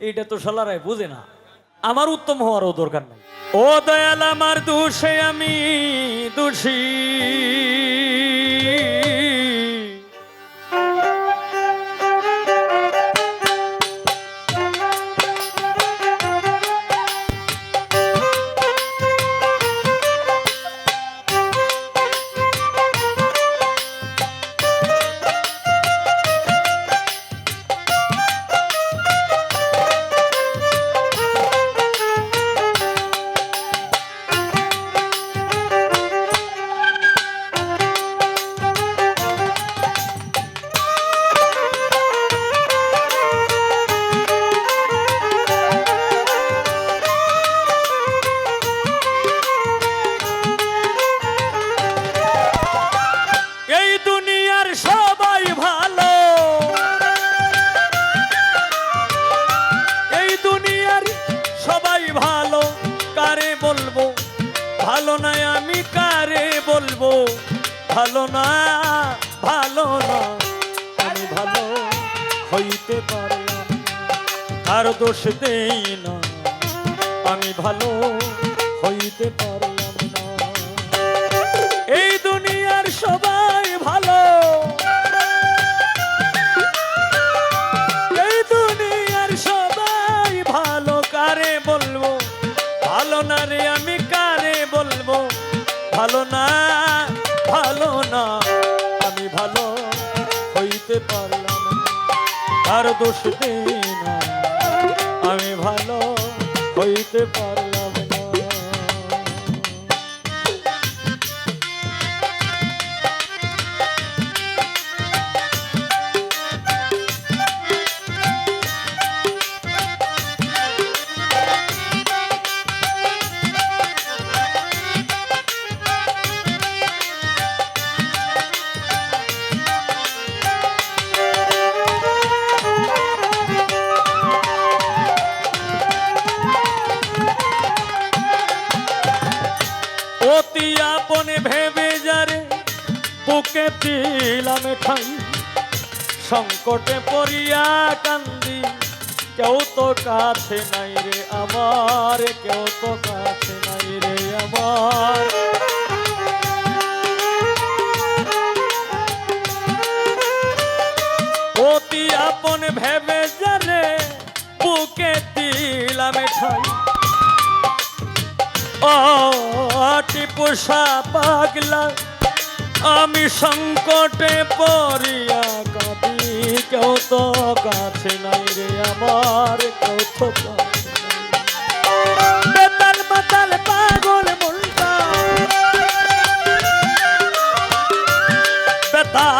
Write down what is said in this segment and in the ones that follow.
এইটা তো শালারাই বুঝে না। আমার উত্তম হওয়ারও দরকার নাই। ও দয়াল আমার দোষে আমি দোষী, ভালো না আমি কারে বলবো, ভালো না ভালো না আমি ভালো হইতে পারলাম, আর দোষ দেই না আমি ভালো হইতে পারলাম না। এই দুনিয়ার সবাই ভালো, এই দুনিয়ার সবাই ভালো, কারে বলবো ভালো না রে আমি কারে বলবো, ভালো না ভালো না আমি ভালো হইতে পারলাম, আর দোষ দেই না আমি ভালো হইতে পারলাম না। অতি আপনে ভেবে যারে বুকে দিলাম ঠাই, সংকটে পড়িয়া কান্দি কেউ তো কাছে নাই রে আমার, কেউ তো কাছে নাই রে আমার। অতি আপনে ভেবে যারে বুকে দিলাম ঠাই, টিপুষা পাগলা আমি সংকটে পড়িয়া কাঁদি, কেউ তো কাছে নাই রে আমার, কেউ তো কাছে নাই। বেতাল মাতাল পাগল মনটা, বেতাল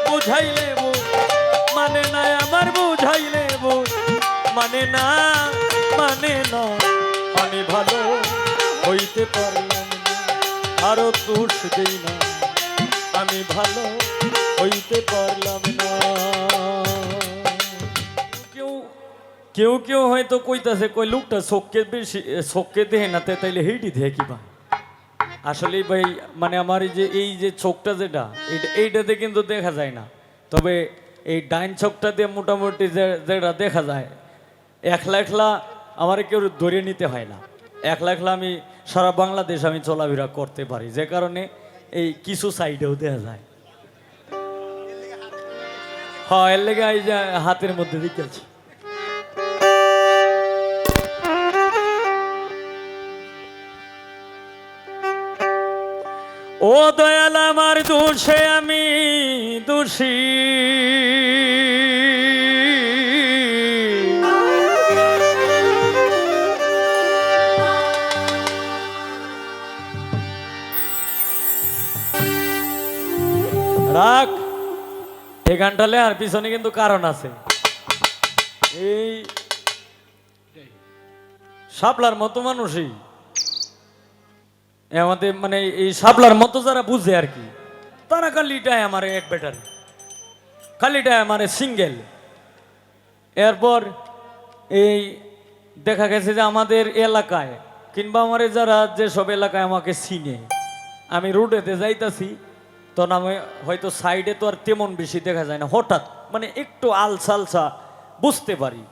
বুঝাইলে মানে না আমার, বুঝাইলে মানে না মানে না আমি ভালো হইতে পারলাম না, আরো দোষ দেই না আমি ভালো হইতে পারলাম না। কেউ কেউ হয়তো কইতাছে কই লোকটা চোখকে বেশি চোখকে দেহে না, তাইলে হেইটি দেখে কিবা। আসলে ভাই মানে আমার এই যে চোখটা যেটা এইটাতে কিন্তু দেখা যায় না, তবে এই ডাইন চোখটা দিয়ে মোটামুটি যেটা দেখা যায়, একলা একলা আমার কেউ ধরে নিতে হয় না, একলা একলা আমি সারা বাংলাদেশ আমি চলাফেরা করতে পারি, যে কারণে এই কিছু সাইডেও দেখা যায়। হ্যাঁ এর লেগে এই যে হাতের মধ্যে দেখেছি। ও দয়াল আমার দোষে আমি দোষী, রাখ এই গানটা লেয়ার পিছনে কিন্তু কারণ আছে। এই শাপলার মতো মানুষই আমাদের মানে এই শাপলার মতো যারা বুঝে আর কি, তারা খালিটায় আমার এক ব্যাটারি, খালিটায় আমার সিঙ্গেল। এরপর এই দেখা গেছে যে আমাদের এলাকায় কিংবা আমার যারা যেসব এলাকায় আমাকে চিনে, আমি রোডেতে যাইতাছি তখন আমি হয়তো সাইডে তো আর তেমন বেশি দেখা যায় না, হঠাৎ মানে একটু আলসা বুঝতে পারি,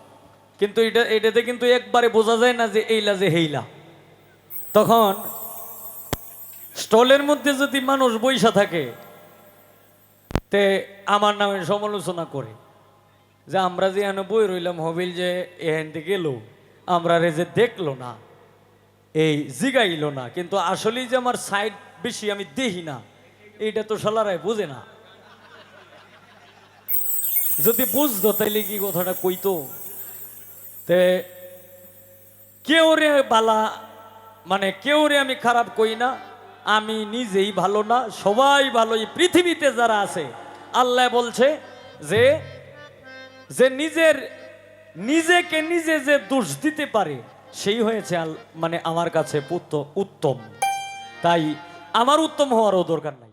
কিন্তু এটাতে কিন্তু একবারে বোঝা যায় না যে এইলা যে হেইলা। তখন স্টলের মধ্যে যদি মানুষ বইসা থাকে তে আমার নামে সমালোচনা করে যে আমরা যে এনে বই রইলাম হবিল যে এখান থেকে গেল আমরা রে যে দেখলো না, এই জিগাইলো না, কিন্তু আসলেই যে আমার সাইড বেশি আমি দেখি না, এইটা তো শালারাই বুঝে না। যদি বুঝতো তাইলে কি কথাটা কইতো। তে কেউ রে বালা মানে কেউ রে আমি খারাপ কই না, আমি নিজেই ভালো না, সবাই ভালো। এই পৃথিবীতে যারা আছে আল্লাহ বলছে যে যে নিজেকে নিজে যে দোষ দিতে পারে সেই হয়েছে মানে আমার কাছে উত্তম। তাই আমার উত্তম হওয়ারও দরকার নাই।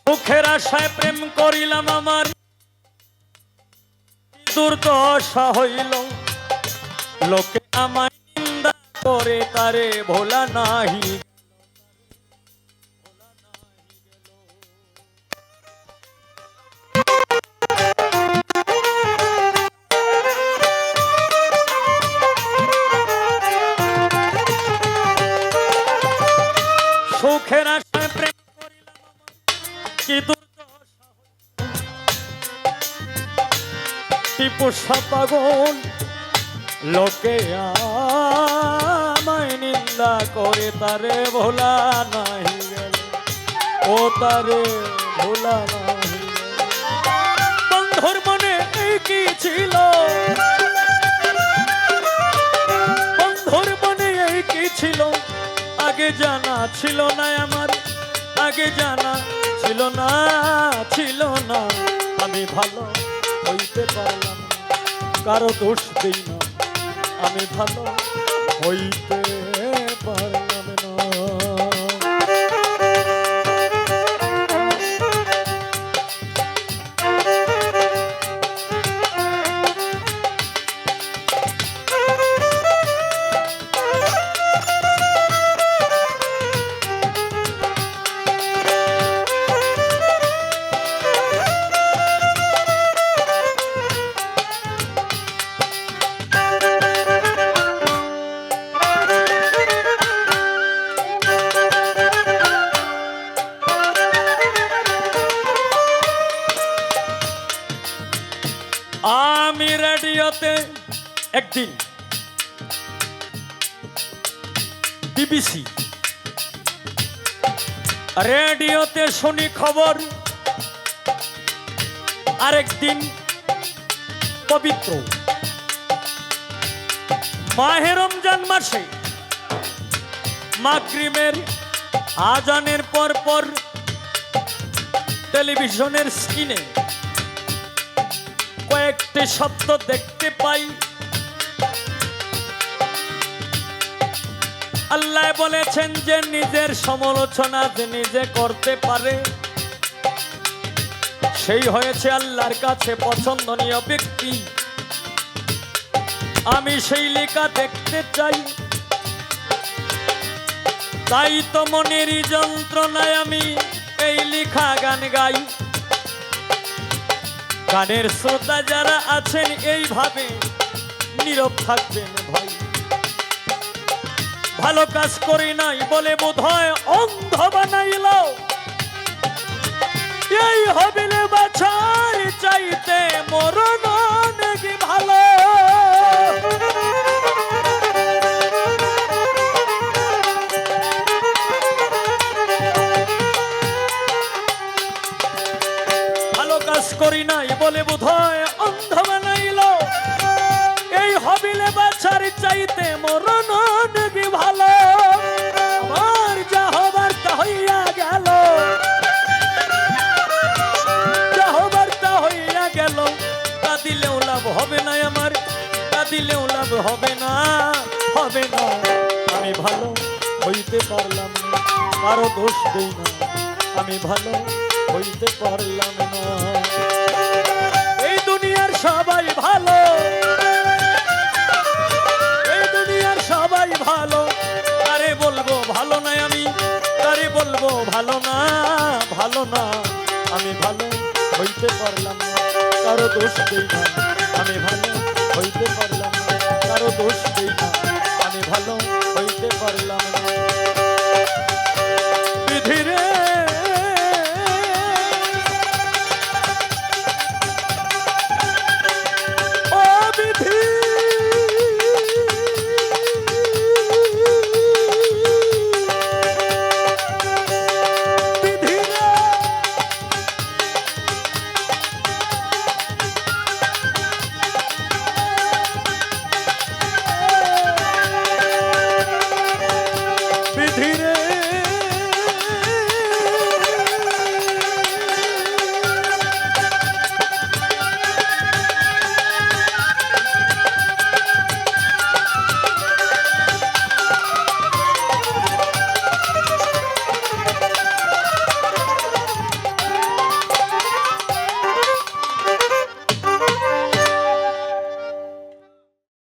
মুখের আশায় প্রেম করিলাম, আমার দুর্দশা হইল, লোকে আমায় নিন্দা করে তারে ভোলা নাহি। সুখের আশায় প্রেম কি টিপুষা পাগল, লোকে আমায় নিন্দা করে তারে ভোলা নাহি গেল, ও তারে ভোলা নাহি গেল। বন্ধুর মনে এই কি ছিল, বন্ধুর মনে এই কি ছিল, আগে জানা ছিল না আমার, আগে জানা ছিল না, ছিল না। আমি ভালো হইতে পারলাম না, কারো দোষ দিই না, আমি ভালো হইতে পারলাম না। আমি রেডিওতে একদিন বিবিসি রেডিওতে শুনি খবর, আরেকদিন পবিত্র মাহে রমজান মাসে মাগরিবের আজানের পর পর টেলিভিশনের স্ক্রিনে কয়েকটি শব্দ দেখতে পাই। আল্লাহ বলেছেন যে নিজের সমালোচনা যে নিজে করতে পারে সেই হয়েছে আল্লাহর কাছে পছন্দনীয় ব্যক্তি। আমি সেই লেখা দেখতে চাই, তাই তো মনের যন্ত্রণায় আমি এই লেখা গান গাই। গানের শ্রোতা যারা আছেন এইভাবে নীরব থাকবেন ভাই। ভালো কাজ করি নাই বলে বোধহয় অন্ধ বানাইল, এই হবিলে বাছার চাইতে মরণ নাকি ভালো। চাইতে মরণ অনেক ভালো আমার যা হবার তা হইয়া গেল যা হবার তা হইয়া গেল তা দিলেও লাভ হবে না আমার তা দিলেও লাভ হবে না আমি ভালো হইতে পারলাম না কারো দোষ দেই না আমি ভালো হইতে পারলাম না এই দুনিয়ার সবাই ভালো এই দুনিয়ার সবাই ভালো তারে বলবো ভালো না আমি তারে বলবো ভালো না আমি ভালো হইতে পারলাম না কারো দোষ দেই না আমি ভালো হইতে পারলাম না কারো দোষ দেই না